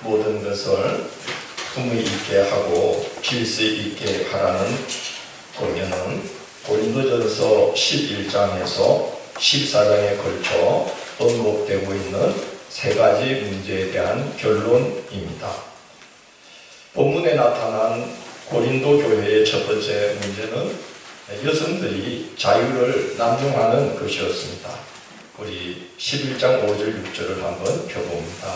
모든 것을 품위 있게 하고 질서 있게 하라는 권면은 고린도전서 11장에서 14장에 걸쳐 언급되고 있는 세 가지 문제에 대한 결론입니다. 본문에 나타난 고린도 교회의 첫 번째 문제는 여성들이 자유를 남용하는 것이었습니다. 우리 11장 5절 6절을 한번 펴봅니다.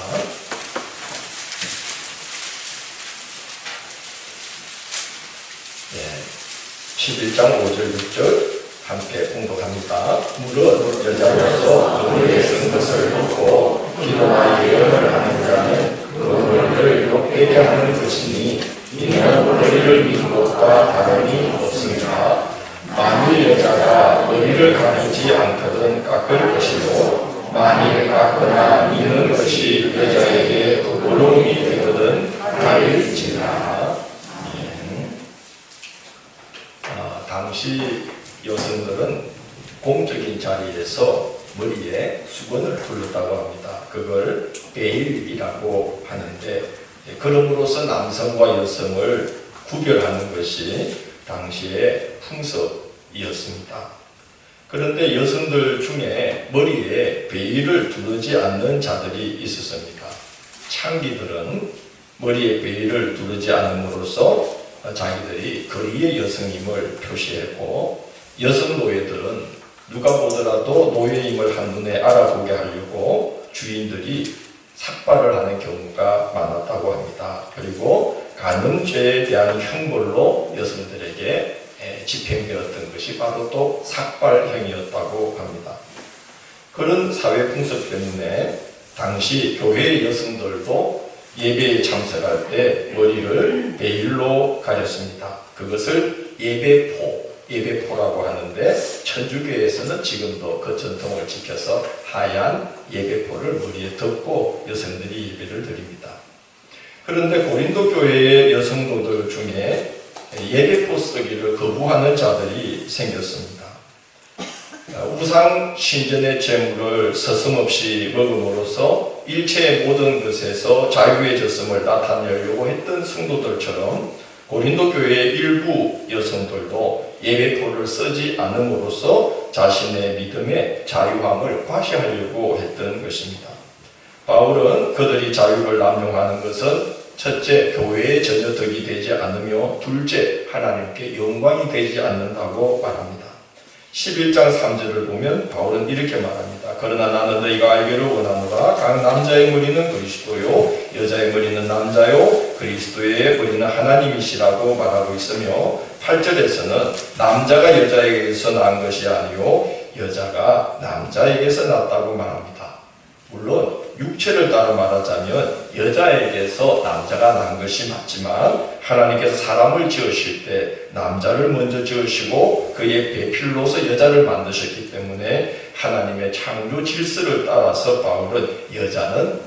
11장 5절 6절 함께 공독합니다. 물론 여자로서 그들의 쓴 것을 듣고 기도와 예언을 하는 자는 그들을 욕되게 하는 것이니 이는 머리를 민 것과 다름이 없습니다. 만일 여자가 머리를 가리지 않거든 깎을 것이고 만일 깎거나 미는 것이 여자에게 부끄러움이 되거든 가릴지라. 당시 여성들은 공적인 자리에서 머리에 수건을 둘렀다고 합니다. 그걸 베일이라고 하는데 그럼으로써 남성과 여성을 구별하는 것이 당시의 풍습이었습니다. 그런데 여성들 중에 머리에 베일을 두르지 않는 자들이 있었습니다. 창기들은 머리에 베일을 두르지 않음으로써 자기들이 거리의 여성임을 표시했고, 여성 노예들은 누가 보더라도 노예임을 한눈에 알아보게 하려고 주인들이 삭발을 하는 경우가 많았다고 합니다. 그리고 간음죄에 대한 형벌로 여성들에게 집행되었던 것이 바로 또 삭발형이었다고 합니다. 그런 사회 풍습 때문에 당시 교회의 여성들도 예배에 참석할 때 머리를 베일로 가렸습니다. 그것을 예배포라고 하는데 천주교에서는 지금도 그 전통을 지켜서 하얀 예배포를 머리에 덮고 여성들이 예배를 드립니다. 그런데 고린도 교회의 여성도들 중에 예배포 쓰기를 거부하는 자들이 생겼습니다. 우상 신전의 제물을 서슴없이 먹음으로써 일체의 모든 것에서 자유해졌음을 나타내려고 했던 성도들처럼 고린도 교회의 일부 여성들도 예배포를 쓰지 않음으로써 자신의 믿음의 자유함을 과시하려고 했던 것입니다. 바울은 그들이 자유를 남용하는 것은 첫째, 교회에 전혀 덕이 되지 않으며 둘째, 하나님께 영광이 되지 않는다고 말합니다. 11장 3절을 보면 바울은 이렇게 말합니다. 그러나 나는 너희가 알기를 원하노라. 각 남자의 머리는 그리스도요 여자의 머리는 남자요 그리스도의 머리는 하나님이시라고 말하고 있으며 8절에서는 남자가 여자에게서 난 것이 아니요 여자가 남자에게서 났다고 말합니다. 물론 육체를 따라 말하자면 여자에게서 남자가 난 것이 맞지만 하나님께서 사람을 지으실 때 남자를 먼저 지으시고 그의 배필로서 여자를 만드셨기 때문에 하나님의 창조 질서를 따라서 바울은 여자는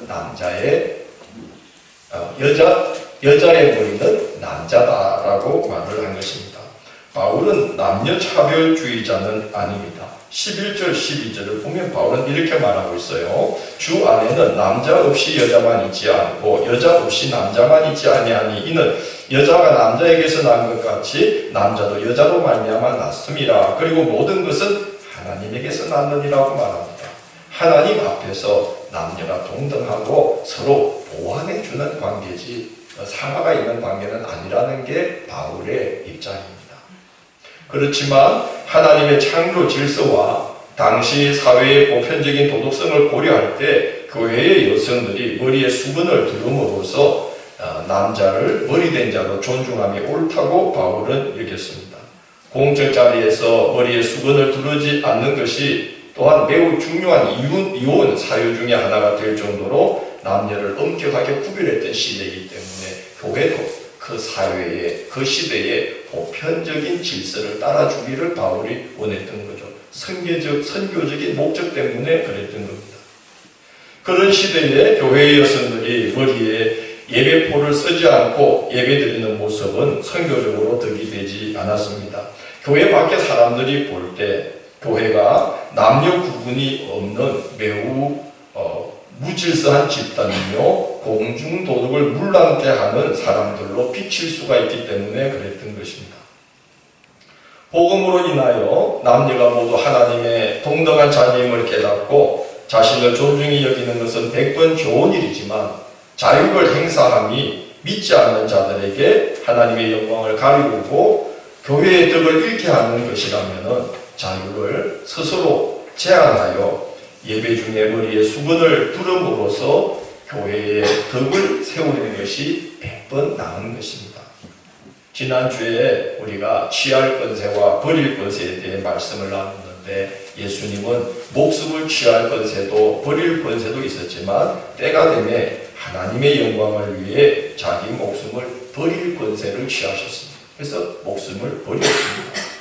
여자의 머리는 남자다라고 말을 한 것입니다. 바울은 남녀차별주의자는 아닙니다. 11절 12절을 보면 바울은 이렇게 말하고 있어요. 주 안에는 남자 없이 여자만 있지 않고 여자 없이 남자만 있지 아니하니 이는 여자가 남자에게서 난 것 같이 남자도 여자로 말미암아 났음이라. 그리고 모든 것은 하나님에게서 났느니라고 말합니다. 하나님 앞에서 남녀가 동등하고 서로 보완해 주는 관계지 상하가 있는 관계는 아니라는 게 바울의 입장입니다. 그렇지만 하나님의 창조 질서와 당시 사회의 보편적인 도덕성을 고려할 때 교회의 여성들이 머리에 수건을 두름으로써 남자를 머리된 자로 존중함이 옳다고 바울은 여겼습니다. 공적 자리에서 머리에 수건을 두르지 않는 것이 또한 매우 중요한 이혼 사유 중에 하나가 될 정도로 남녀를 엄격하게 구별했던 시대이기 때문에 교회도 그 사회에, 그 시대에 보편적인 질서를 따라주기를 바울이 원했던 거죠. 선교적인 목적 때문에 그랬던 겁니다. 그런 시대에 교회의 여성들이 머리에 예배포를 쓰지 않고 예배드리는 모습은 선교적으로 덕이 되지 않았습니다. 교회 밖에 사람들이 볼 때 교회가 남녀 구분이 없는 매우 무질서한 집단이며 공중도덕을 물랑케 하는 사람들로 비칠 수가 있기 때문에 그랬던 것입니다. 복음으로 인하여 남녀가 모두 하나님의 동등한 자녀임을 깨닫고 자신을 존중히 여기는 것은 100번 좋은 일이지만 자유를 행사함이 믿지 않는 자들에게 하나님의 영광을 가리우고 교회의 덕을 잃게 하는 것이라면 자유를 스스로 제한하여 예배 중에 머리에 수건을 두름으로써 교회의 덕을 세우는 것이 100번 나은 것입니다. 지난주에 우리가 취할 권세와 버릴 권세에 대해 말씀을 나눴는데 예수님은 목숨을 취할 권세도 버릴 권세도 있었지만 때가 되면 하나님의 영광을 위해 자기 목숨을 버릴 권세를 취하셨습니다. 그래서 목숨을 버렸습니다.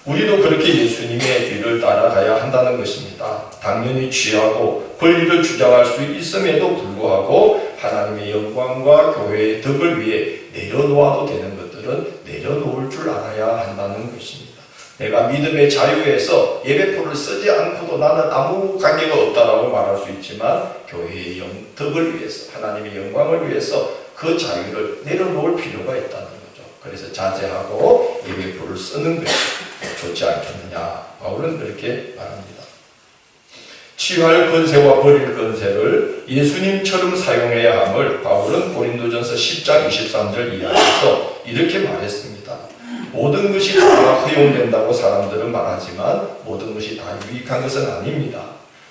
우리도 그렇게 예수님의 뒤를 따라가야 한다는 것입니다. 당연히 취하고 권리를 주장할 수 있음에도 불구하고 하나님의 영광과 교회의 덕을 위해 내려놓아도 되는 것들은 내려놓을 줄 알아야 한다는 것입니다. 내가 믿음의 자유에서 예배표를 쓰지 않고도 나는 아무 관계가 없다라고 말할 수 있지만 교회의 덕을 위해서 하나님의 영광을 위해서 그 자유를 내려놓을 필요가 있다는 거죠. 그래서 자제하고 예배표를 쓰는 것이 좋지 않겠느냐. 바울은 그렇게 말합니다. 취할 권세와 버릴 권세를 예수님처럼 사용해야 함을 바울은 고린도전서 10장 23절 이하에서 이렇게 말했습니다. 모든 것이 다 허용된다고 사람들은 말하지만 모든 것이 다 유익한 것은 아닙니다.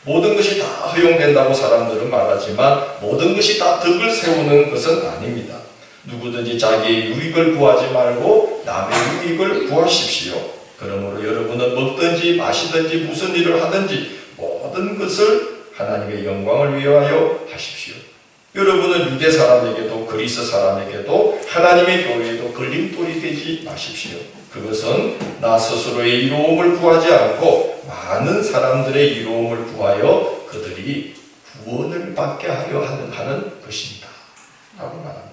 모든 것이 다 허용된다고 사람들은 말하지만 모든 것이 다 덕을 세우는 것은 아닙니다. 누구든지 자기의 유익을 구하지 말고 남의 유익을 구하십시오. 그러므로 여러분은 먹든지 마시든지 무슨 일을 하든지 모든 것을 하나님의 영광을 위하여 하십시오. 여러분은 유대 사람에게도 그리스 사람에게도 하나님의 교회에도 걸림돌이 되지 마십시오. 그것은 나 스스로의 이로움을 구하지 않고 많은 사람들의 이로움을 구하여 그들이 구원을 받게 하려 하는 것입니다. 라고 말합니다.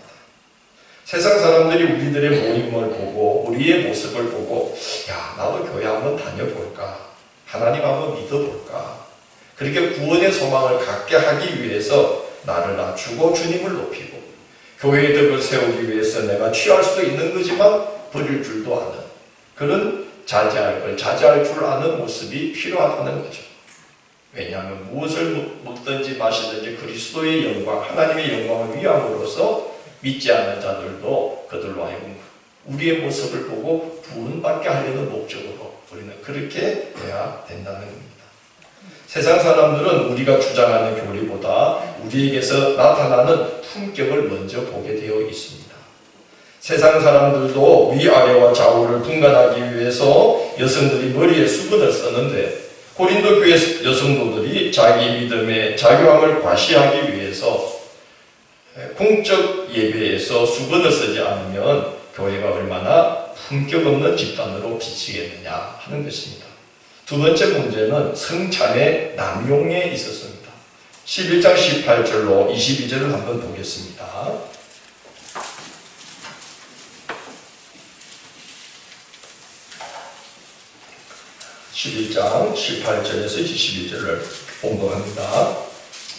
세상 사람들이 우리들의 모임을 보고 우리의 모습을 보고 야 나도 교회 한번 다녀볼까? 하나님 한번 믿어볼까? 그렇게 구원의 소망을 갖게 하기 위해서 나를 낮추고 주님을 높이고 교회의 덕을 세우기 위해서 내가 취할 수도 있는 거지만 버릴 줄도 아는 그런 자제할 줄 아는 모습이 필요하다는 거죠. 왜냐하면 무엇을 먹든지 마시든지 그리스도의 영광, 하나님의 영광을 위함으로써 믿지 않는 자들도 그들로 하여금 우리의 모습을 보고 구원받게 하려는 목적으로 우리는 그렇게 해야 된다는 겁니다. 세상 사람들은 우리가 주장하는 교리보다 우리에게서 나타나는 품격을 먼저 보게 되어 있습니다. 세상 사람들도 위아래와 좌우를 분간하기 위해서 여성들이 머리에 수건을 쓰는데 고린도 교회 여성도들이 자기 믿음의 자유함을 과시하기 위해서 공적 예배에서 수건을 쓰지 않으면 교회가 얼마나 품격 없는 집단으로 비치겠느냐 하는 것입니다. 두 번째 문제는 성찬의 남용에 있었습니다. 11장 18절로 22절을 한번 보겠습니다. 11장 18절에서 22절을 봉독합니다.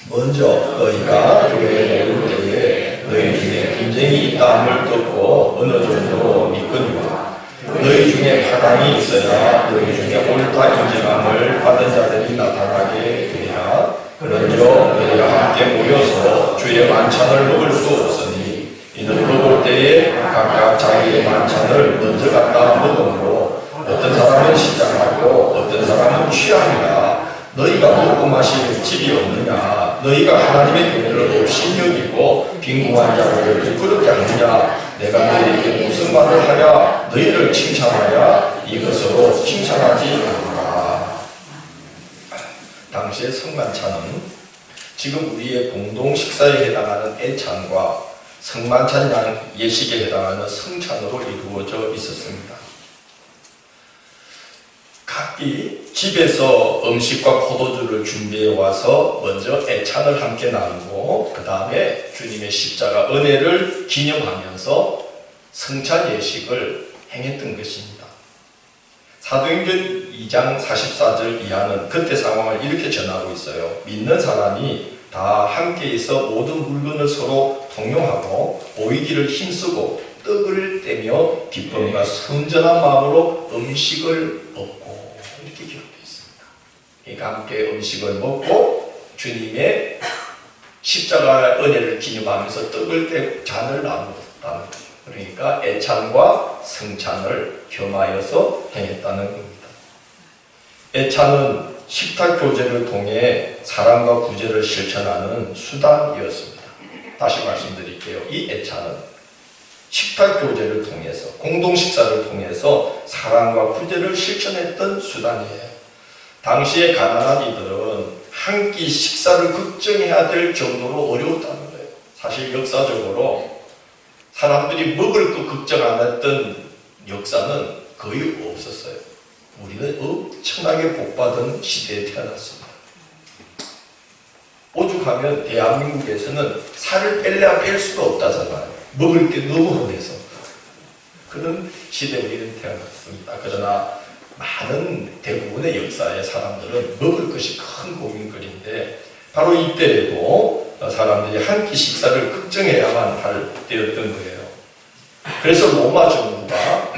먼저 너희가 교회에 모일 때에 너희 중에 분쟁이 있다함을 듣고 어느 정도로 믿거니와 너희 중에 파당이 있어야 너희 중에 옳다 인정함을 받은 자들이 나타나게 되리라. 그런즉 너희가 함께 모여서 주의 만찬을 먹을 수 없으니 이는 먹을 때에 각각 자기의 만찬을 먼저 갖다 먹으므로 어떤 사람은 시작하고 어떤 사람은 취하니라. 너희가 먹고 마실 집이 없느냐? 너희가 하나님의 교회를 없이 여기고 빈궁한 자를 부끄럽게 하느냐? 내가 너희에게 무슨 말을 하랴? 너희를 칭찬하랴? 이것으로 칭찬하지 않노라. 당시의 성만찬은 지금 우리의 공동 식사에 해당하는 애찬과 성만찬 예식에 해당하는 성찬으로 이루어져 있었습니다. 각기 집에서 음식과 포도주를 준비해 와서 먼저 애찬을 함께 나누고 그 다음에 주님의 십자가 은혜를 기념하면서 성찬 예식을 행했던 것입니다. 사도행전 2장 44절 이하는 그때 상황을 이렇게 전하고 있어요. 믿는 사람이 다 함께 있어 모든 물건을 서로 통용하고 모이기를 힘쓰고 떡을 떼며 기쁨과 선전한 마음으로 음식을 먹고 이렇게 기록되어 있습니다. 그러니까 함께 음식을 먹고 주님의 십자가 은혜를 기념하면서 떡을 떼고 잔을 나누었다는 거죠. 그러니까 애찬과 성찬을 겸하여서 행했다는 겁니다. 애찬은 식탁 교제를 통해 사랑과 구제를 실천하는 수단이었습니다. 다시 말씀드릴게요. 이 애찬은 식탁 교제를 통해서 공동 식사를 통해서 사랑과 구제를 실천했던 수단이에요. 당시의 가난한 이들은 한 끼 식사를 걱정해야 될 정도로 어려웠다는 거예요. 사실 역사적으로 사람들이 먹을 거 걱정 안 했던 역사는 거의 없었어요. 우리는 엄청나게 복받은 시대에 태어났습니다. 오죽하면 대한민국에서는 살을 뺄래야 뺄 수가 없다잖아요. 먹을 게 너무 흔해서. 그런 시대에 우리는 태어났습니다. 그러나 많은 대부분의 역사의 사람들은 먹을 것이 큰 고민거리인데 바로 이때에도 사람들이 한 끼 식사를 걱정해야만 할 때였던 거예요. 그래서 로마 정부가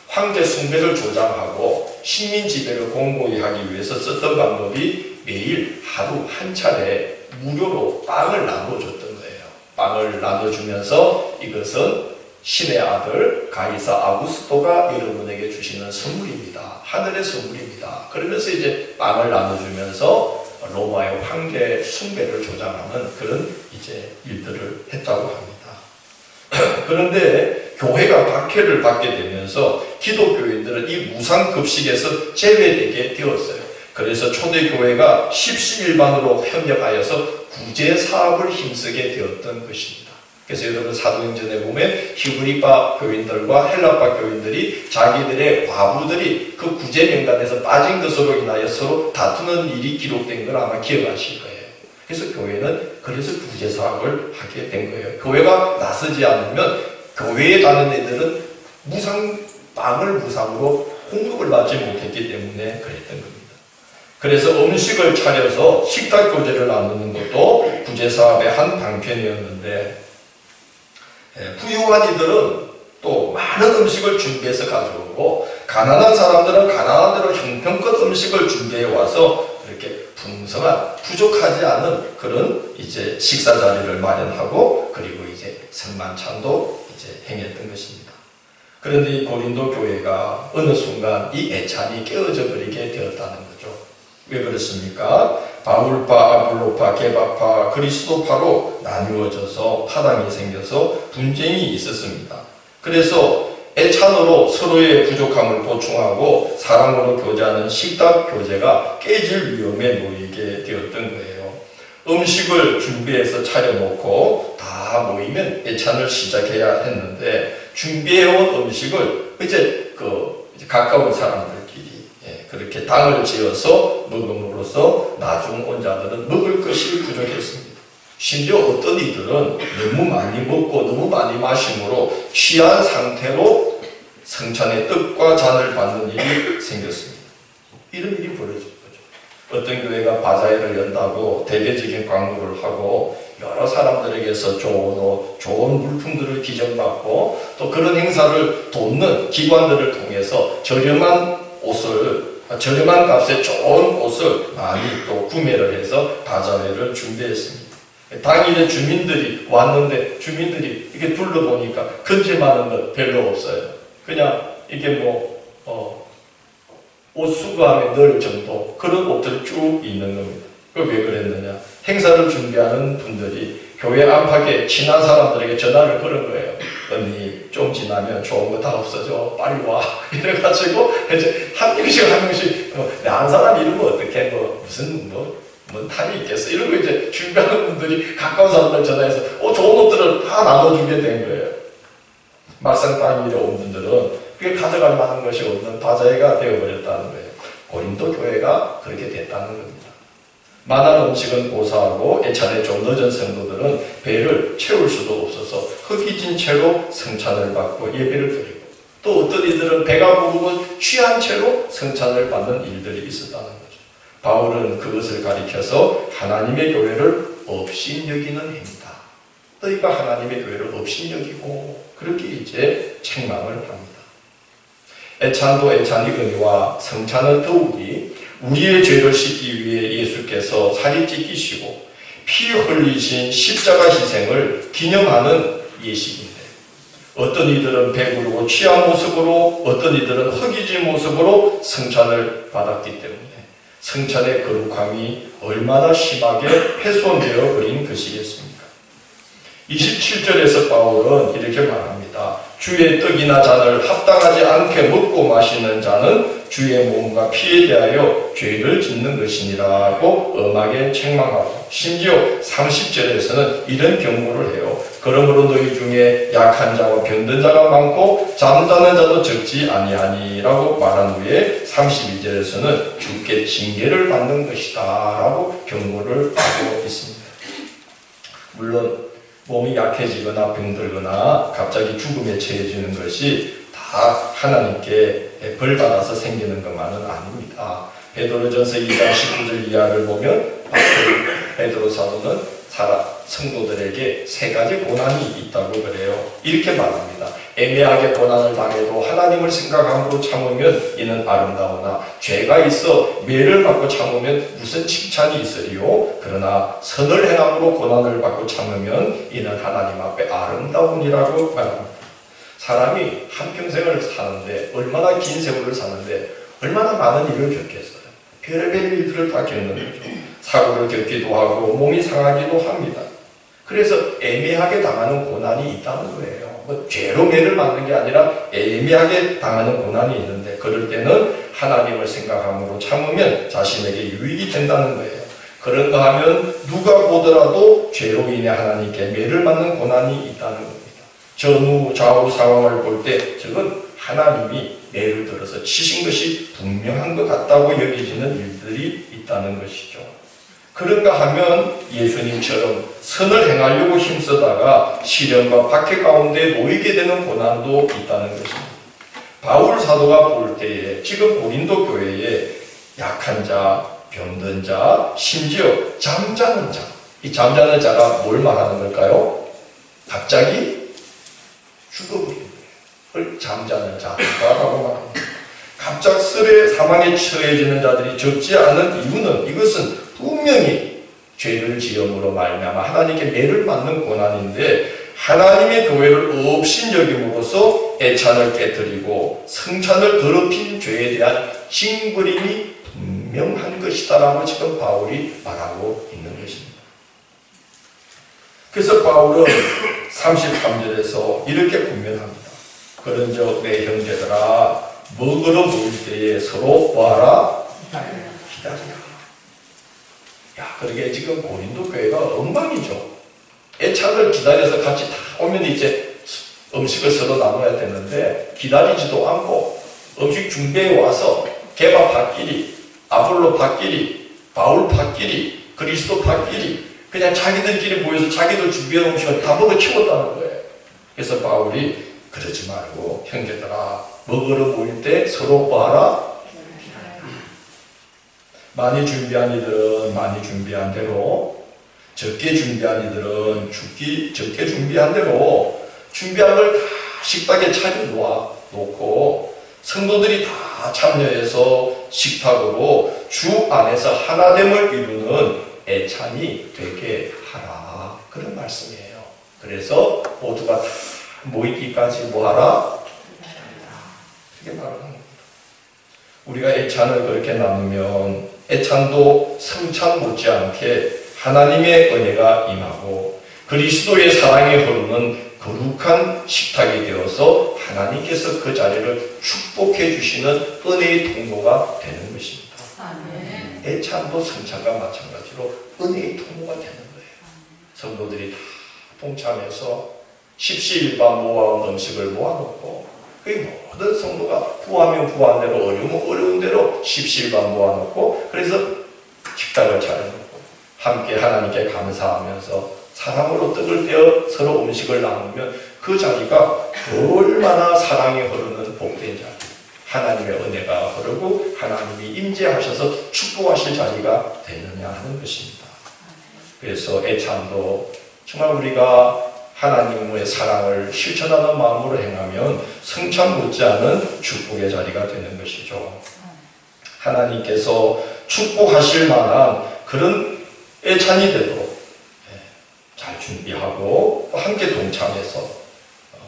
황제 숭배를 조장하고 식민 지배를 공고히 하기 위해서 썼던 방법이 매일 하루 한 차례 무료로 빵을 나눠줬던 거예요. 빵을 나눠주면서 이것은 신의 아들 가이사 아구스토가 여러분에게 주시는 선물입니다. 하늘의 선물입니다. 그러면서 이제 빵을 나눠주면서 로마의 황제 숭배를 조장하는 그런 이제 일들을 했다고 합니다. 그런데 교회가 박해를 받게 되면서 기독교인들은 이 무상급식에서 제외되게 되었어요. 그래서 초대교회가 십시일반으로 협력하여서 구제사업을 힘쓰게 되었던 것입니다. 그래서 여러분 사도행전에 보면 히브리파 교인들과 헬라파 교인들이 자기들의 과부들이 그 구제 명단에서 빠진 것으로 인하여 서로 다투는 일이 기록된 걸 아마 기억하실 거예요. 그래서 교회는 그래서 구제 사업을 하게 된 거예요. 교회가 나서지 않으면 교회에 가는 애들은 빵을 무상으로 공급을 받지 못했기 때문에 그랬던 겁니다. 그래서 음식을 차려서 식탁 교제를 나누는 것도 구제 사업의 한 방편이었는데 부유한 이들은 또 많은 음식을 준비해서 가져오고 가난한 사람들은 가난한 대로 형편껏 음식을 준비해 와서 이렇게 풍성한 부족하지 않은 그런 이제 식사 자리를 마련하고 그리고 이제 성만찬도 이제 행했던 것입니다. 그런데 이 고린도 교회가 어느 순간 이 애찬이 깨어져 버리게 되었다는 거죠. 왜 그렇습니까? 바울파, 아볼로파, 게바파, 그리스도파로 나누어져서 파당이 생겨서 분쟁이 있었습니다. 그래서 애찬으로 서로의 부족함을 보충하고 사랑으로 교제하는 식탁 교제가 깨질 위험에 놓이게 되었던 거예요. 음식을 준비해서 차려놓고 다 모이면 애찬을 시작해야 했는데 준비해온 음식을 이제 가까운 사람들끼리 그렇게 당을 지어서 먹음으로써 나중 온 자들은 먹을 것이 부족했습니다. 심지어 어떤 이들은 너무 많이 먹고 너무 많이 마심으로 취한 상태로 성찬의 떡과 잔을 받는 일이 생겼습니다. 이런 일이 벌어진 거죠. 어떤 교회가 바자회를 연다고 대대적인 광고를 하고 여러 사람들에게서 좋은 옷, 좋은 물품들을 기증받고 또 그런 행사를 돕는 기관들을 통해서 저렴한 값에 좋은 옷을 많이 또 구매를 해서 바자회를 준비했습니다. 당일에 주민들이 왔는데 주민들이 이렇게 둘러보니까 건질만한 것 별로 없어요. 그냥 이게 옷 수거함에 넣을 정도 그런 옷들이 쭉 있는 겁니다. 왜 그랬느냐? 행사를 준비하는 분들이 교회 안팎에 친한 사람들에게 전화를 걸은 거예요. 언니 좀 지나면 좋은 거 다 없어져 빨리 와 이래가지고 이제 한 명씩 한 사람 이러면 어떡해 무슨 탈이 있겠어 이런 거 이제 준비하는 분들이 가까운 사람들 전화해서 좋은 옷들을 다 나눠주게 된 거예요. 막상 당일에 온 분들은 그게 가져갈 만한 것이 없는 바자회가 되어버렸다는 거예요. 고린도 교회가 그렇게 됐다는 겁니다. 많은 음식은 고사하고 애찬에 좀 늦은 성도들은 배를 채울 수도 없어서 허기진 채로 성찬을 받고 예배를 드리고 또 어떤 이들은 배가 부르고 취한 채로 성찬을 받는 일들이 있었다는 거죠. 바울은 그것을 가리켜서 하나님의 교회를 업신여기는 행위다. 너희가 하나님의 교회를 업신여기고 그렇게 이제 책망을 합니다. 애찬도 애찬이 은혜와 성찬은 더욱이 우리의 죄를 씻기 위해 예수께서 살이 찢기시고 피 흘리신 십자가 희생을 기념하는 예식인데, 어떤 이들은 배부르고 취한 모습으로, 어떤 이들은 허기진 모습으로 성찬을 받았기 때문에 성찬의 거룩함이 얼마나 심하게 훼손되어 버린 것이겠습니까? 27절에서 바울은 이렇게 말합니다. 주의 떡이나 잔을 합당하지 않게 먹고 마시는 자는 주의 몸과 피에 대하여 죄를 짓는 것이니라고 엄하게 책망하고, 심지어 30절에서는 이런 경고를 해요. 그러므로 너희 중에 약한 자와 병든 자가 많고 잠자는 자도 적지 아니하니라고 말한 후에 32절에서는 주께 징계를 받는 것이다 라고 경고를 하고 있습니다. 물론 몸이 약해지거나 병들거나 갑자기 죽음에 처해지는 것이 다 하나님께 벌받아서 생기는 것만은 아닙니다. 베드로전서 2장 19절 이하를 보면 베드로 사도는 성도들에게 세 가지 고난이 있다고 그래요. 이렇게 말합니다. 애매하게 고난을 당해도 하나님을 생각함으로 참으면 이는 아름다우나 죄가 있어 매를 받고 참으면 무슨 칭찬이 있으리요. 그러나 선을 행함으로 고난을 받고 참으면 이는 하나님 앞에 아름다우니라고 말합니다. 사람이 한평생을 사는데, 얼마나 긴 세월을 사는데 얼마나 많은 일을 겪겠어요. 별의별 일들을 다 겪는 거죠. 사고를 겪기도 하고 몸이 상하기도 합니다. 그래서 애매하게 당하는 고난이 있다는 거예요. 뭐 죄로 매를 맞는 게 아니라 애매하게 당하는 고난이 있는데, 그럴 때는 하나님을 생각함으로 참으면 자신에게 유익이 된다는 거예요. 그런가 하면 누가 보더라도 죄로 인해 하나님께 매를 맞는 고난이 있다는 겁니다. 전후 좌우 상황을 볼 때 저건 하나님이 매를 들어서 치신 것이 분명한 것 같다고 여겨지는 일들이 있다는 것이죠. 그런가 하면 예수님처럼 선을 행하려고 힘쓰다가 시련과 박해 가운데 놓이게 되는 고난도 있다는 것입니다. 바울 사도가 볼 때에 지금 고린도 교회에 약한 자, 병든 자, 심지어 잠자는 자, 이 잠자는 자가 뭘 말하는 걸까요? 갑자기 죽어버린 거예요. 잠자는 자라고 말합니다. 갑작스레 사망에 처해지는 자들이 적지 않은 이유는, 이것은 분명히 죄를 지음으로 말미암아 하나님께 매를 맞는 고난인데, 하나님의 교회를 업신여김으로써 애찬을 깨뜨리고 성찬을 더럽힌 죄에 대한 징벌임이 분명한 것이다라고 지금 바울이 말하고 있는 것입니다. 그래서 바울은 33절에서 이렇게 분명합니다. 그런즉 내 형제들아, 먹으러 모일 때에 서로 뭐하라? 기다리라. 야, 그러게 지금 고린도 교회가 엉망이죠. 애찬을 기다려서 같이 다 오면 이제 음식을 서로 나눠야 되는데, 기다리지도 않고 음식 준비해 와서 게바 파끼리, 아볼로 파끼리, 바울 파끼리, 그리스도 파끼리 그냥 자기들끼리 모여서 자기들 준비해 놓은 음식을 다 먹어 치웠다는 거예요. 그래서 바울이 그러지 말고 형제들아, 먹으러 모일 때 서로 뭐하라? 많이 준비한 이들은 많이 준비한 대로, 적게 준비한 이들은 적게 준비한 대로 준비한 걸 다 식탁에 차려놓고 성도들이 다 참여해서 식탁으로 주 안에서 하나됨을 이루는 애찬이 되게 하라, 그런 말씀이에요. 그래서 모두가 다 모이기까지 뭐하라? 그렇게 말하는 겁니다. 우리가 애찬을 그렇게 나누면 애찬도 성찬 못지않게 하나님의 은혜가 임하고 그리스도의 사랑이 흐르는 거룩한 식탁이 되어서 하나님께서 그 자리를 축복해 주시는 은혜의 통로가 되는 것입니다. 아멘. 애찬도 성찬과 마찬가지로 은혜의 통로가 되는 거예요. 성도들이 다 동참해서 십시일반 모아온 음식을 모아놓고, 그 모든 성도가 구하면 구한 대로, 어려우면 어려운 대로 십시일반 모아놓고, 그래서 식탁을 차려놓고 함께 하나님께 감사하면서 사랑으로 떡을 떼어 서로 음식을 나누면 그 자리가 얼마나 사랑이 흐르는 복된 자리, 하나님의 은혜가 흐르고 하나님이 임재하셔서 축복하실 자리가 되느냐 하는 것입니다. 그래서 애찬도 정말 우리가 하나님의 사랑을 실천하는 마음으로 행하면 성찬 못지않은 축복의 자리가 되는 것이죠. 하나님께서 축복하실 만한 그런 애찬이 되도록 잘 준비하고 함께 동참해서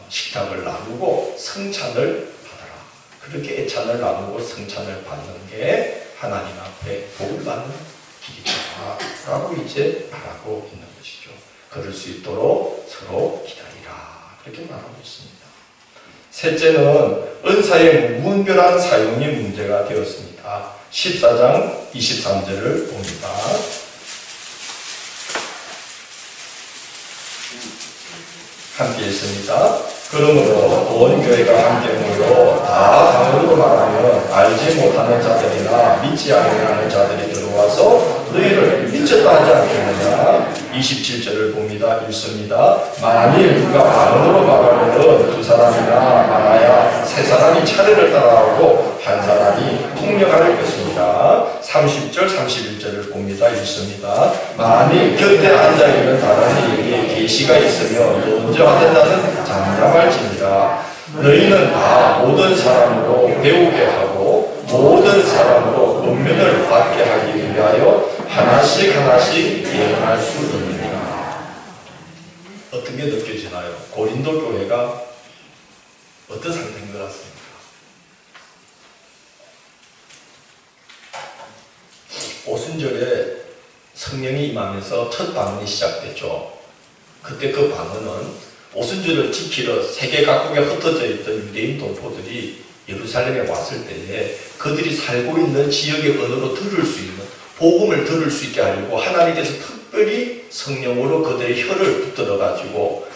식탁을 나누고 성찬을 받아라. 그렇게 애찬을 나누고 성찬을 받는 게 하나님 앞에 복을 받는 길이다라고 이제 말하고 있는 것이죠. 그럴 수 있도록 서로 기다리라. 그렇게 말하고 있습니다. 셋째는 은사의 무분별한 사용이 문제가 되었습니다. 14장 23절을 봅니다. 함께 있습니다. 그러므로 온 교회가 함께 모여 다 방언으로 말하면 알지 못하는 자들이나 믿지 아니하는 자들이 들어와서 너희를 미쳤다 하지 않겠느냐. 27절을 봅니다. 읽습니다. 만일 누가 방언으로 말하면 두 사람이나 많아야 세 사람이 차례를 따라오고 한 사람이 통역할 것입니다. 30절 31절을 봅니다. 읽습니다. 만일 곁에 앉아있는 다른 이에게 계시가 있으며 먼저 하는 자는 장담할지니라. 너희는 다 모든 사람으로 배우게 하고 모든 사람으로 권면을 받게 하기 위하여 하나씩 하나씩 예언할 수 있느니라. 어떤 게 느껴지나요? 고린도 교회가 어떤 상태인 것 같습니까? 오순절에 성령이 임하면서 첫 방언이 시작됐죠. 그때 그 방언은 오순절을 지키러 세계 각국에 흩어져 있던 유대인 동포들이 예루살렘에 왔을 때에 그들이 살고 있는 지역의 언어로 들을 수 있는 복음을 들을 수 있게 하려고 하나님께서 특별히 성령으로 그들의 혀를 붙들어 가지고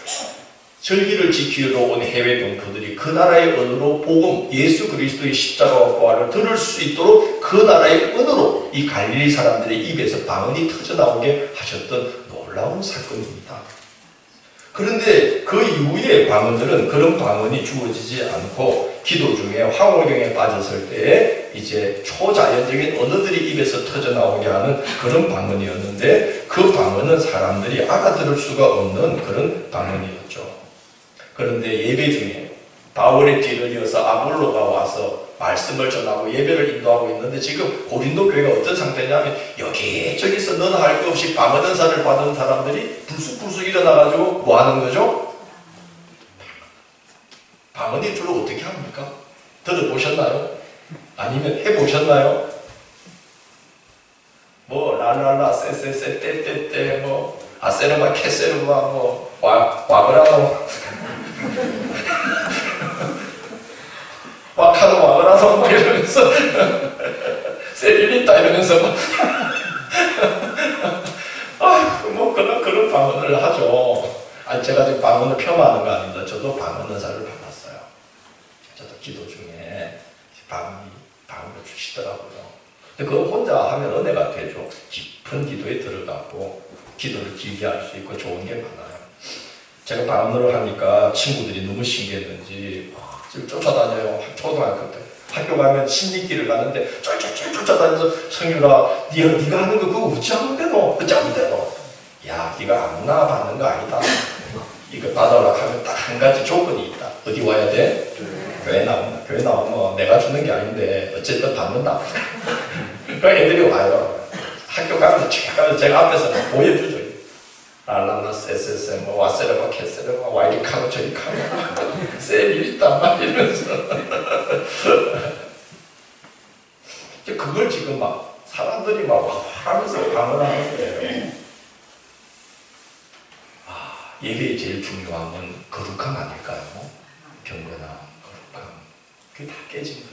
절기를 지키러 온 해외 동포들이 그 나라의 언어로 복음, 예수 그리스도의 십자가와 부활을 들을 수 있도록 그 나라의 언어로 이 갈릴리 사람들의 입에서 방언이 터져나오게 하셨던 놀라운 사건입니다. 그런데 그 이후에 방언들은 그런 방언이 주어지지 않고 기도 중에 황홀경에 빠졌을 때에 이제 초자연적인 언어들이 입에서 터져나오게 하는 그런 방언이었는데 그 방언은 사람들이 알아들을 수가 없는 그런 방언이었죠. 그런데 예배 중에 바울의 뒤를 이어서 아볼로가 와서 말씀을 전하고 예배를 인도하고 있는데 지금 고린도 교회가 어떤 상태냐면 여기저기서 너나 할 것 없이 방언 은사를 받은 사람들이 불쑥불쑥 일어나가지고 뭐 하는 거죠? 방언이 주로 어떻게 합니까? 들어보셨나요? 아니면 해보셨나요? 뭐 랄랄라 쎄쎄쎄 떼떼떼 뭐 아세르마 캐세르마 뭐 와그라노 와카도 와그라노 막 이러면서 세릴리타 이러면서 막 아이고 뭐 그런 방언을 하죠. 아니 제가 지금 방언을 폄하하는 거 아닙니다. 저도 방언 은사를 받았어요. 저도 기도 중에 방언을 주시더라고요. 근데 그거 혼자 하면 은혜가 되죠. 깊은 기도에 들어가고 기도를 길게 할 수 있고 좋은 게 많아요. 제가 방언으로 하니까 친구들이 너무 신기했는지 지금 쫓아다녀요. 초등학교 때 학교 가면 신리길을 가는데 쫄쫄쫄 쫓아다니면서 성유라 네가 하는 거 그거 어찌하면 되노? 어찌하면 되노? 야 네가 아무나 받는 거 아니다. 이거 받아라 하면 딱 한 가지 조건이 있다. 어디 와야 돼? 교회 나온다. 교회 나오면 내가 주는 게 아닌데 어쨌든 받는다. 그 애들이 와요. 학교 가면서 제가 앞에서 보여주죠. 랄랄라 쎄쎄쎄 뭐 와세르마 캐세르마 와이리카고 저리카고 쎄리리따 막 이러면서 그걸 지금 막 사람들이 막 하면서 방언하는 거예요. 예배의 제일 중요한 건 거룩함 아닐까요? 경건함, 거룩함. 그게 다 깨진 거예요.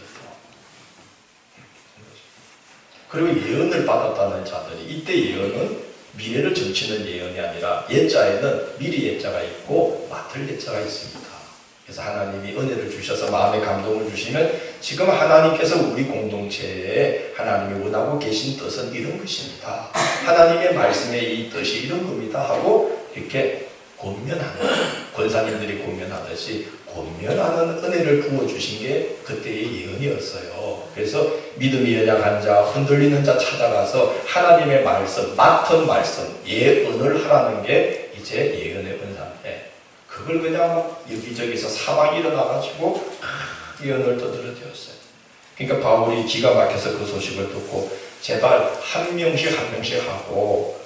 그리고 예언을 받았다는 자들이 이때 예언은 미래를 점치는 예언이 아니라 옛자에는 미리 옛자가 있고 맡을 옛자가 있습니다. 그래서 하나님이 은혜를 주셔서 마음의 감동을 주시면 지금 하나님께서 우리 공동체에 하나님이 원하고 계신 뜻은 이런 것입니다. 하나님의 말씀의 이 뜻이 이런 겁니다 하고 이렇게 권면하는, 권사님들이 권면하듯이 권면하는 은혜를 부어주신 게 그때의 예언이었어요. 그래서 믿음이 연약한 자, 흔들리는 자 찾아가서 하나님의 말씀, 맡은 말씀, 예언을 하라는 게 이제 예언의 은사인데, 그걸 그냥 여기저기서 사방이 일어나가지고 예언을 떠들어대었어요. 그러니까 바울이 기가 막혀서 그 소식을 듣고 제발 한 명씩 한 명씩 하고,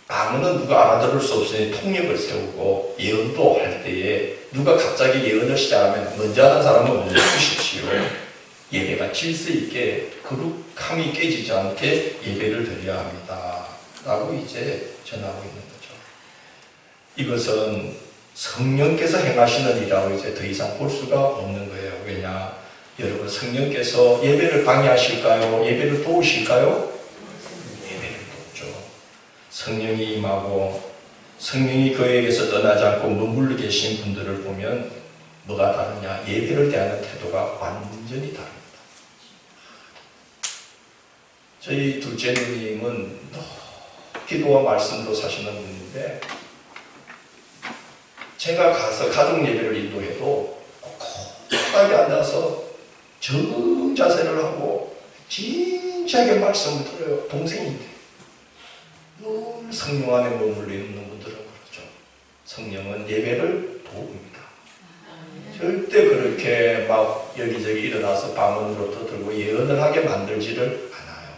아무는 누가 알아들을 수 없으니 통역을 세우고, 예언도 할 때에 누가 갑자기 예언을 시작하면 먼저 하는 사람은 먼저 주십시오. 예배가 질서 있게 거룩함이 깨지지 않게 예배를 드려야 합니다 라고 이제 전하고 있는 거죠. 이것은 성령께서 행하시는 일이라고 이제 더 이상 볼 수가 없는 거예요. 왜냐? 여러분, 성령께서 예배를 방해하실까요? 예배를 도우실까요? 예배를 돕죠. 성령이 임하고 성령이 그에게서 떠나지 않고 머물러 계신 분들을 보면 뭐가 다르냐? 예배를 대하는 태도가 완전히 다릅니다. 저희 둘째 누님은 기도와 말씀으로 사시는 분인데, 제가 가서 가족 예배를 인도해도 꼿꼿하게 앉아서 정자세를 하고 진지하게 말씀을 들어요. 동생인데 늘 성령 안에 머물러 있는 분들은 그렇죠. 성령은 예배를 도웁니다. 절대 그렇게 막 여기저기 일어나서 방언으로 떠들고 예언을 하게 만들지를 않아요.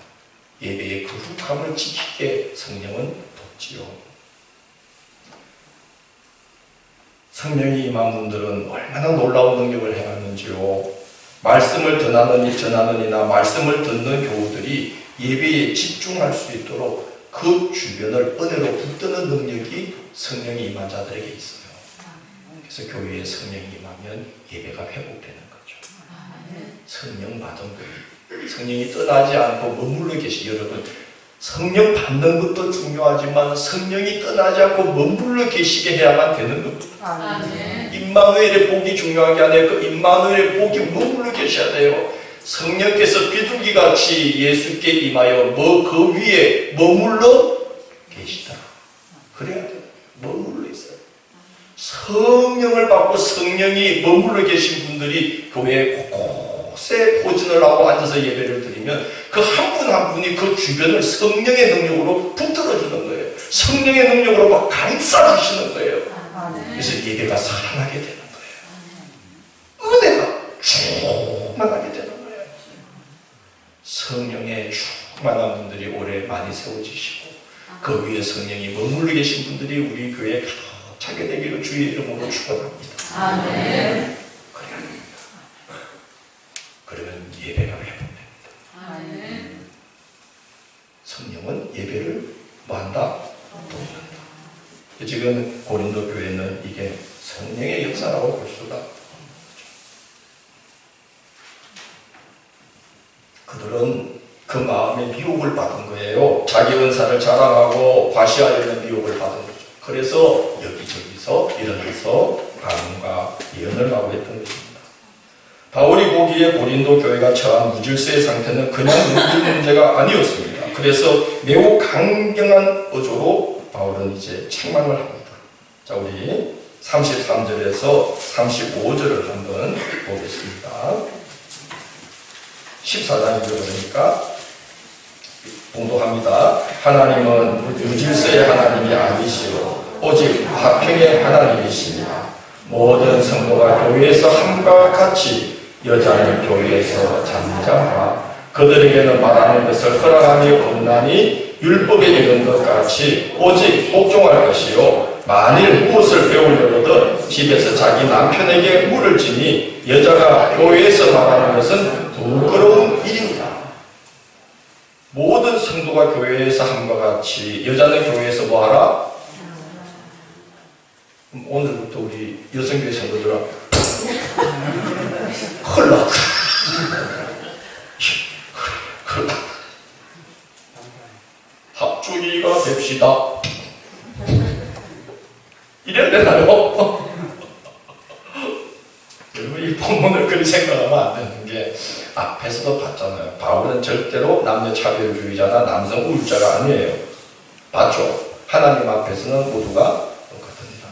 예배의 거룩함을 지키게 성령은 돕지요. 성령이 임한 분들은 얼마나 놀라운 능력을 행하는지요. 말씀을 전하느니나 말씀을 듣는 교우들이 예배에 집중할 수 있도록 그 주변을 은혜로 붙드는 능력이 성령이 임한 자들에게 있어요. 그래서 교회에 성령이 임하면 예배가 회복되는 거죠. 성령 받은 교회, 성령이 떠나지 않고 머물러 계시. 여러분, 성령 받는 것도 중요하지만 성령이 떠나지 않고 머물러 계시게 해야만 되는 겁니다. 임마누엘의 복이 중요한 게 아니라 그 임마누엘의 복이 머물러 계셔야 돼요. 성령께서 비둘기같이 예수께 임하여 그 위에 머물러 계시다. 그래야 돼요. 머물러 있어요. 성령을 받고 성령이 머물러 계신 분들이 교회에 곳곳에 포진을 하고 앉아서 예배를 드리면 그 한 분 한 분이 그 주변을 성령의 능력으로 붙들어주는 거예요. 성령의 능력으로 막 감싸주시는 거예요. 그래서 예배가 살아나게 되는 거예요. 은혜가 충만하게 되는 거예요. 성령의 충만한 분들이 올해 많이 세워지시고 그 위에 성령이 머물러 계신 분들이 우리 교회에 가득하게 되기를 주의 이름으로 축원합니다. 아멘. 그러면 예배가 회복됩니다. 아멘. 성령은 예배를 뭐한다? 돕는다. 지금 고린도 교회는 이게 성령의 역사라고 볼 수가 없는 거죠. 그들은 그 마음에 미혹을 받은 거예요. 자기 은사를 자랑하고 과시하려는 미혹을 받은 거죠. 그래서 여기저기서 일어나서 반응과 예언을 하고 했던 것입니다. 바울이 보기에 고린도 교회가 처한 무질서의 상태는 그냥 넘길 문제가 아니었습니다. 그래서 매우 강경한 어조로 바울은 이제 책망을 합니다. 자, 우리 33절에서 35절을 한번 보겠습니다. 14장이죠. 그러니까 봉독합니다. 하나님은 무질서의 하나님이 아니시오 오직 화평의 하나님이십니다. 모든 성도가 교회에서 함과 같이 여자는 교회에서 잠잠하라. 그들에게는 말하는 것을 허락함이 없나니 율법에 이른 것 같이 오직 복종할 것이요 만일 무엇을 배우려거든 집에서 자기 남편에게 물을 지니 여자가 교회에서 말하는 것은 부끄러운 일입니다. 모든 성도가 교회에서 함과 같이 여자는 교회에서 뭐하라? 오늘부터 우리 여성교회 성도들은 큰일 났다. 큰일 났다. 합주기가 됩시다. 이래야 되나요? 여러분, 이 본문을 그리 생각하면 안 되는 게 앞에서도 봤잖아요. 바울은 절대로 남녀 차별주의자나 남성 우울자가 아니에요. 봤죠? 하나님 앞에서는 모두가 똑같습니다.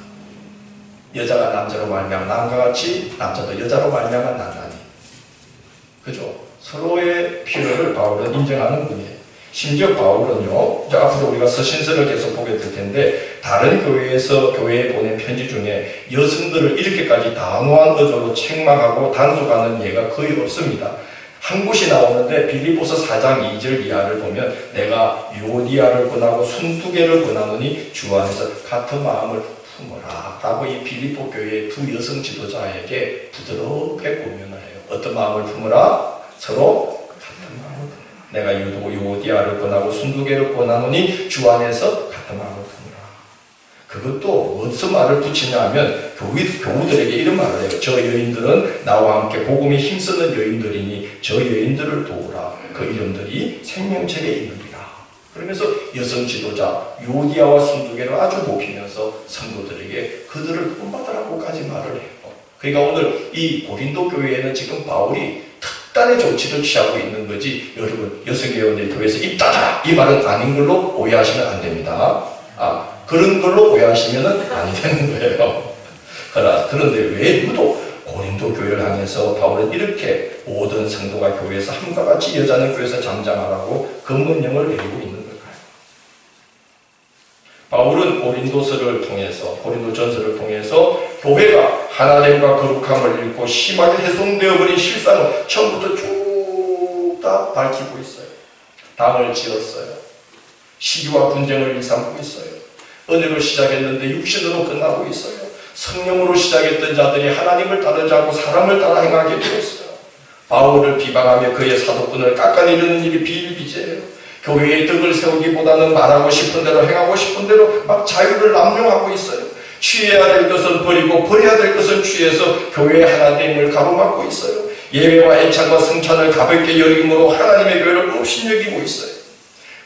여자가 남자로 말미암아 남과 같이 남자도 여자로 말미암아 난다니. 그죠? 서로의 필요를 바울은 인정하는 분이에요. 심지어 바울은요, 이제 앞으로 우리가 서신서를 계속 보게 될 텐데, 다른 교회에서 교회에 보낸 편지 중에 여성들을 이렇게까지 단호한 어조로 책망하고 단속하는 예가 거의 없습니다. 한 곳이 나오는데 빌립보서 4장 2절 이하를 보면 내가 유오디아를 권하고 22개를 권하노니 주 안에서 같은 마음을 품어라 라고 이 빌립보 교회의 두 여성 지도자에게 부드럽게 고면을 해요. 어떤 마음을 품어라? 서로 같은 마음을 품어라. 내가 유오디아를 권하고 22개를 권하노니 주 안에서 같은 마음을 품어라. 그것도 무슨 말을 붙이냐 하면 교우들에게 이런 말을 해요. 저 여인들은 나와 함께 복음에 힘쓰는 여인들이니 저 여인들을 도우라. 그 이름들이 생명책에 있느니라. 그러면서 여성 지도자 유오디아와 순두개를 아주 높이면서 성도들에게 그들을 본받으라고까지 말을 해요. 그러니까 오늘 이 고린도 교회에는 지금 바울이 특단의 조치를 취하고 있는 거지, 여러분 여성계원의 교회에서 입 닫아라 이 말은 아닌 걸로 오해하시면 안 됩니다. 그런 걸로 오해하시면 아니 되는 거예요. 그런데 왜 유독 고린도 교회를 향해서 바울은 이렇게 모든 성도가 교회에서 함과 같이 여자는 교회에서 잠잠하라고 검문령을 내리고 있는 걸까요? 바울은 고린도전서를 통해서 교회가 하나됨과 거룩함을 잃고 심하게 훼손되어 버린 실상을 처음부터 쭉 다 밝히고 있어요. 당을 지었어요. 시기와 분쟁을 일삼고 있어요. 은혜로 시작했는데 육신으로 끝나고 있어요. 성령으로 시작했던 자들이 하나님을 따르지 않고 사람을 따라 행하게 되었어요. 바울을 비방하며 그의 사도권을 깎아내리는 일이 비일비재해요. 교회의 덕을 세우기보다는 말하고 싶은 대로 행하고 싶은 대로 막 자유를 남용하고 있어요. 취해야 될 것은 버리고 버려야 될 것은 취해서 교회의 하나됨을 가로막고 있어요. 예배와 애찬과 성찬을 가볍게 여김으로 하나님의 교회를 업신여기고 있어요.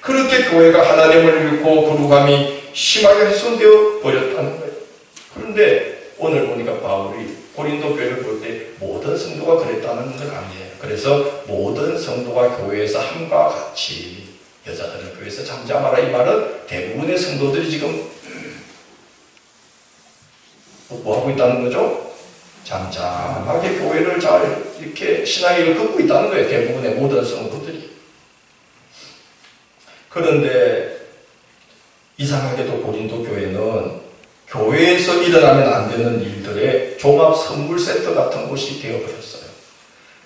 그렇게 교회가 하나님을 잃고 거룩함이 심하게 훼손되어 버렸다는 거예요. 그런데 오늘 보니까 바울이 고린도 교회를 볼 때 모든 성도가 그랬다는 건 아니에요. 그래서 모든 성도가 교회에서 함과 같이 여자들은 교회에서 잠잠하라 이 말은 대부분의 성도들이 지금 뭐 하고 있다는 거죠? 잠잠하게 교회를 잘 이렇게 신앙을 걷고 있다는 거예요. 대부분의 모든 성도들이. 그런데 이상하게도 고린도 교회는 교회에서 일어나면 안 되는 일들의 종합 선물 세트 같은 곳이 되어버렸어요.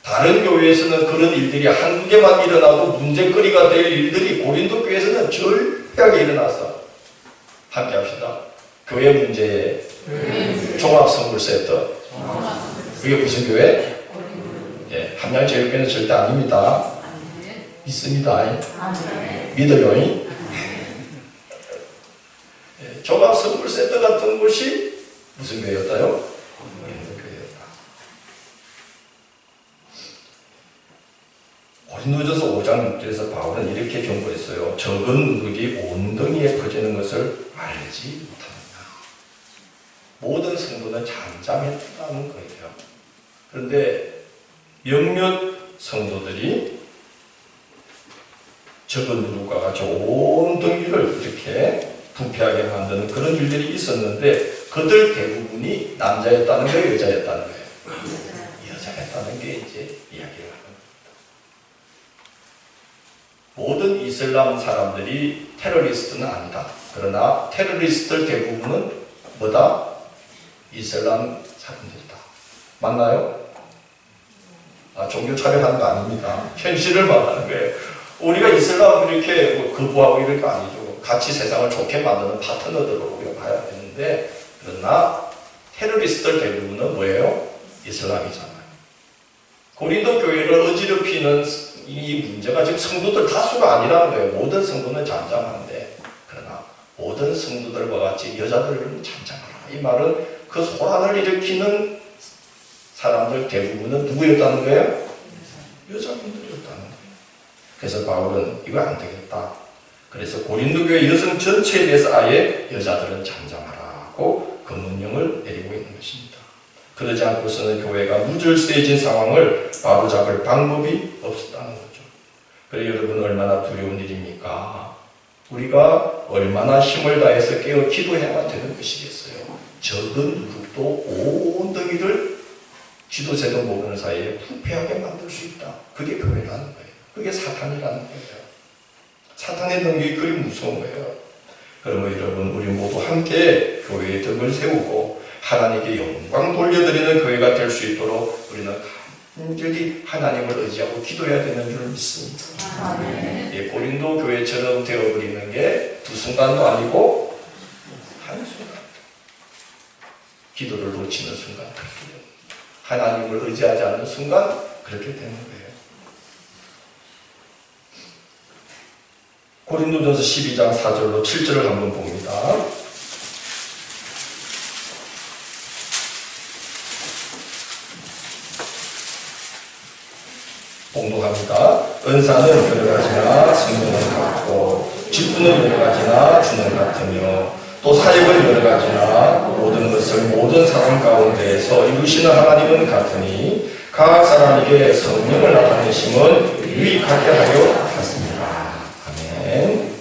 다른 교회에서는 그런 일들이 한두 개만 일어나도 문제거리가 될 일들이 고린도 교회에서는 절대하게 일어나서 함께 합시다. 교회 문제의 종합 선물 세트. 그게 무슨 교회? 함양제일교회는 절대 아닙니다. 믿습니다. 믿어요. 종합 선물 세트 같은 곳이 무슨 교회였다요? 고린도전서 5장 6절에서 바울은 이렇게 경고했어요. 적은 누룩이 온덩이에 퍼지는 것을 알지 못합니다. 모든 성도는 잠잠했다는 거예요. 그런데 몇몇 성도들이 적은 누룩과 같이 온덩이를 이렇게 부패하게 만드는 그런 일들이 있었는데 그들 대부분이 남자였다는 거예요, 여자였다는 거예요? 여자였다는 게 이제 이야기를 하는 겁니다. 모든 이슬람 사람들이 테러리스트는 아니다. 그러나 테러리스트들 대부분은 뭐다? 이슬람 사람들이다. 맞나요? 종교 차별하는 거 아닙니다. 현실을 말하는 거예요. 우리가 이슬람을 이렇게 거부하고 이럴 거 아니죠. 같이 세상을 좋게 만드는 파트너들로 우리가 봐야 되는데, 그러나 테러리스트들 대부분은 뭐예요? 이슬람이잖아요. 고린도 교회를 어지럽히는 이 문제가 지금 성도들 다수가 아니라는 거예요. 모든 성도는 잠잠한데, 그러나 모든 성도들과 같이 여자들은 잠잠하라. 이 말은 그 소란을 일으키는 사람들 대부분은 누구였다는 거예요? 여자분들이었다는 거예요. 그래서 바울은 이거 안 되겠다. 그래서 고린도 교회 여성 전체에 대해서 아예 여자들은 잠잠하라고 검문령을 내리고 있는 것입니다. 그러지 않고서는 교회가 무질서해진 상황을 바로잡을 방법이 없었다는 거죠. 그래 여러분 얼마나 두려운 일입니까? 우리가 얼마나 힘을 다해서 깨어 기도해야 되는 것이겠어요. 적은 누룩 또 온 덩이를 지도새도 모르는 사이에 부패하게 만들 수 있다. 그게 교회라는 거예요. 그게 사탄이라는 거예요. 사탄의 능력이 그리 무서운 거예요. 그러면 여러분, 우리 모두 함께 교회의 덕을 세우고 하나님께 영광 돌려드리는 교회가 될 수 있도록 우리는 간절히 하나님을 의지하고 기도해야 되는 줄 믿습니다. 예, 고린도 교회처럼 되어버리는 게 두 순간도 아니고 한 순간. 기도를 놓치는 순간, 하나님을 의지하지 않는 순간 그렇게 되는 거예요. 고린도전서 12장 4절로 7절을 한번 봅니다. 공독합니다. 은사는 여러 가지나 성령은 같고 직분은 여러 가지나 주는 같으며 또 사역은 여러 가지나 모든 것을 모든 사람 가운데에서 이루시는 하나님은 같으니 각 사람에게 성령을 나타내심은 유익하게 하여 같습니다. 아멘.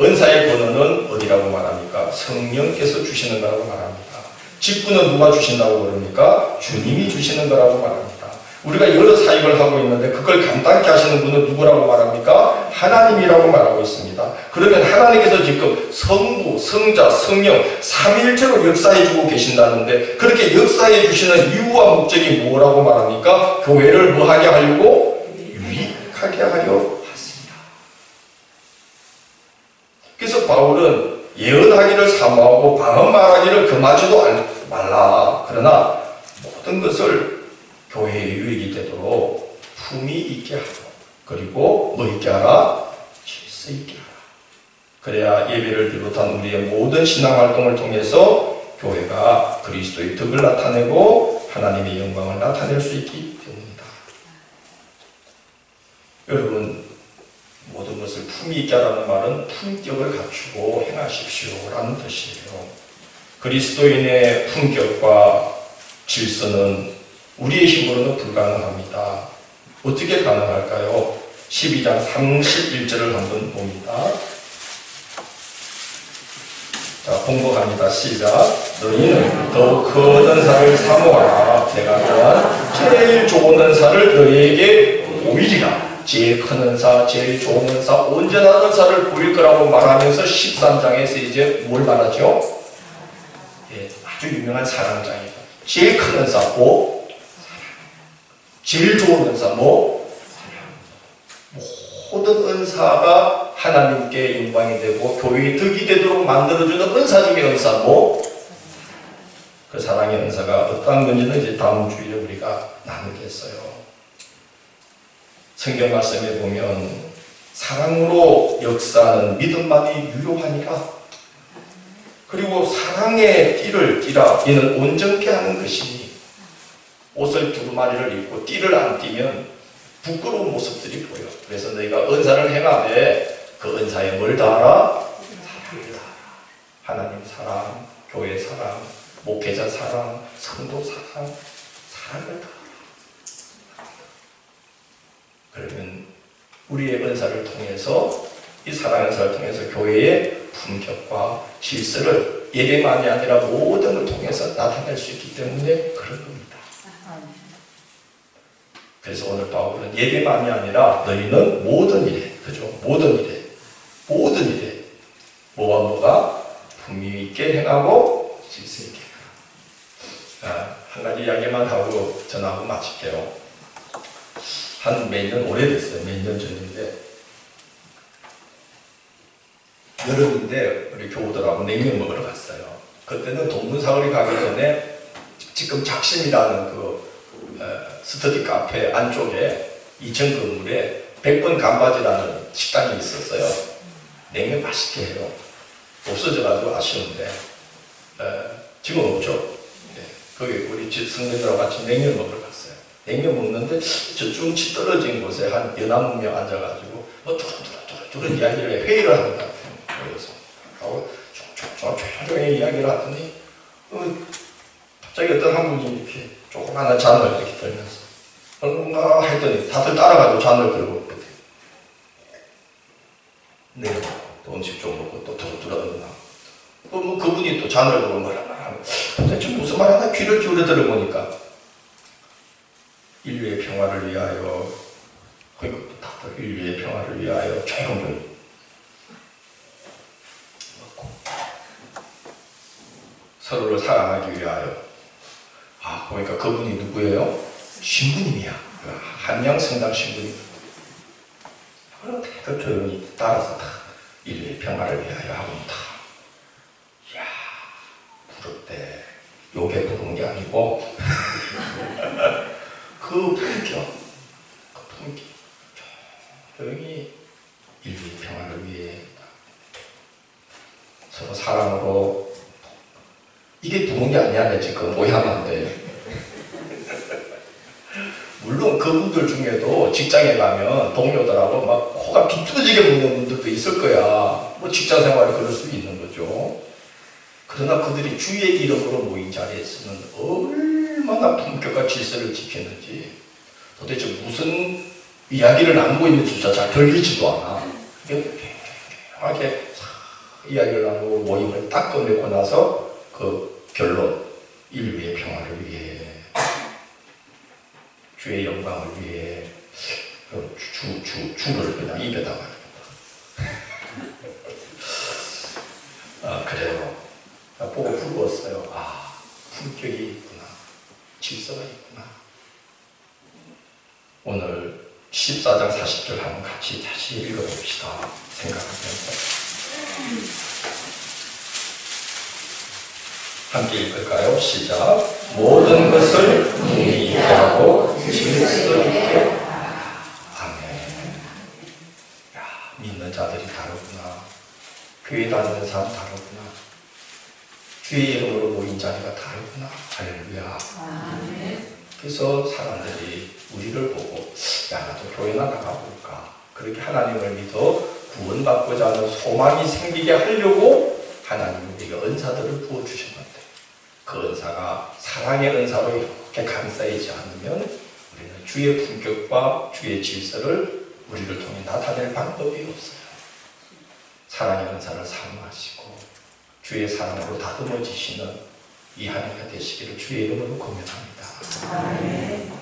은사의 권한은 어디라고 말합니까? 성령께서 주시는 거라고 말합니다. 직분은 누가 주신다고 그럽니까? 주님이 주시는 거라고 말합니다. 우리가 여러 사역을 하고 있는데 그걸 감당케 하시는 분은 누구라고 말합니까? 하나님이라고 말하고 있습니다. 그러면 하나님께서 지금 성부, 성자, 성령 삼위일체로 역사해주고 계신다는데 그렇게 역사해 주시는 이유와 목적이 뭐라고 말합니까? 교회를 뭐하게 하려고? 유익하게 하려 하십니다. 그래서 바울은 예언하기를 사모하고 방언 말하기를 금하지도 말라. 그러나 모든 것을 교회의 유익이 되도록 품위 있게 하고 그리고 뭐 있게 하라? 질서 있게 하라. 그래야 예배를 비롯한 우리의 모든 신앙활동을 통해서 교회가 그리스도의 덕을 나타내고 하나님의 영광을 나타낼 수 있기 때문이다. 여러분, 모든 것을 품위 있게 하라는 말은 품격을 갖추고 행하십시오 라는 뜻이에요. 그리스도인의 품격과 질서는 우리의 힘으로는 불가능합니다. 어떻게 가능할까요? 12장 31절을 한번 봅니다. 자, 공독합니다. 시작. 너희는 더욱 큰 은사를 사모하라. 내가 또한 제일 좋은 은사를 너희에게 보이리라. 제일 큰 은사, 제일 좋은 은사, 온전한 은사를 보일 거라고 말하면서 13장에서 이제 뭘 말하죠? 예, 아주 유명한 사랑장이다. 제일 큰 은사, 뭐? 제일 좋은 은사, 뭐? 모든 은사가 하나님께 영광이 되고 교회의 덕이 되도록 만들어주는 은사 중의 은사, 뭐? 그 사랑의 은사가 어떤 건지는 이제 다음 주일에 우리가 나누겠어요. 성경 말씀에 보면 사랑으로 역사하는 믿음만이 유효하니라. 그리고 사랑의 띠를 띠라. 이는 온전케 하는 것이니 옷을 두루마리를 입고 띠를 안 띠면 부끄러운 모습들이 보여. 그래서 너희가 은사를 행하되 그 은사에 뭘 다하라? 사랑을 다하라. 하나님 사랑, 교회 사랑, 목회자 사랑, 성도 사랑, 사랑을 다하라. 그러면 우리의 은사를 통해서 이 사랑 은사를 통해서 교회의 품격과 질서를 예배만이 아니라 모든 걸 통해서 나타낼 수 있기 때문에 그런 겁니다. 그래서 오늘 바울은 예배만이 아니라 너희는 모든 일에, 그죠? 모든 일에 뭐와 뭐가 품위 있게 행하고 질서 있게 행하라. 한 가지 이야기만 하고 전하고 마칠게요. 한 몇 년 오래됐어요. 몇 년 전인데 여름인데 우리 교우들하고 냉면 먹으러 갔어요. 그때는 동문사거리 가기 전에 지금 작심이라는 그 스터디 카페 안쪽에 2층 건물에 100번 간바지라는 식당이 있었어요. 냉면 맛있게 해요. 없어져가지고 아쉬운데 지금 없죠. 네. 거기 우리 집 성도들하고 같이 냉면 먹으러 갔어요. 냉면 먹는데 저 중치 떨어진 곳에 한 14명 앉아가지고 뭐 두런두런 이야기를 해. 회의를 하는 것 같아요. 그래서 하고 조용히 이야기를 하더니 갑자기 어떤 한 분이 이렇게 조그마한 잔을 이렇게 들면서 뭔가 했더니 다들 따라가지고 잔을 들고 있거든요. 네, 또 음식 좀 먹고 또 두루두루 뭐 그분이 또 잔을 들고 뭐라 하면 도대체 무슨 말이야? 귀를 기울여 들어보니까 인류의 평화를 위하여, 그러니까 다들 인류의 평화를 위하여 조용조용히 먹고 서로를 사랑하기 위하여. 보니까 그분이 누구예요? 신부님이야. 한양성당 신부님. 그렇게 조용히 따라서 다 인류의 평화를 위하여 하고 있다. 이야, 부를 때 욕에 부른 게 아니고 그 품격, 조용히 인류의 평화를 위해 서로 사랑으로. 이게 부른 게 아니야. 내 지금 오해하면 안 돼. 물론 그분들 중에도 직장에 가면 동료들하고 막 코가 비뚤어지게 묻는 분들도 있을 거야. 뭐 직장 생활이 그럴 수 있는 거죠. 그러나 그들이 주의 이름으로 모인 자리에서는 얼마나 품격과 질서를 지키는지, 도대체 무슨 이야기를 나누고 있는지조차 잘 들리지도 않아. 조용하게 이야기를 나누고 모임을 딱 끝내고 나서 그 결론, 인류의 평화를 위해, 주의 영광을 위해 주를 그냥 입에다가 그래요. 보고 부러웠어요. 품격이 있구나, 질서가 있구나. 오늘 14장 40절 한번 같이 다시 읽어봅시다. 생각하면서 함께 읽을까요? 시작. 모든 것을 능히 이해하고 질서 있게. 아멘. 믿는 자들이 다르구나. 교회 다니는 사람 다르구나. 주의 이름으로 모인 자리가 다르구나. 할렐루야. 아멘. 그래서 사람들이 우리를 보고, 나도 교회나 나가볼까. 그렇게 하나님을 믿어 구원받고자 하는 소망이 생기게 하려고 하나님은 우리에게 은사들을 부어주신 건데, 그 은사가 사랑의 은사로 이렇게 감싸이지 않으면 우리는 주의 품격과 주의 질서를 우리를 통해 나타낼 방법이 없어요. 사랑의 은사를 사모하시고 주의 사랑으로 다듬어지시는 이 한 해가 되시기를 주의 이름으로 고면합니다. 아멘.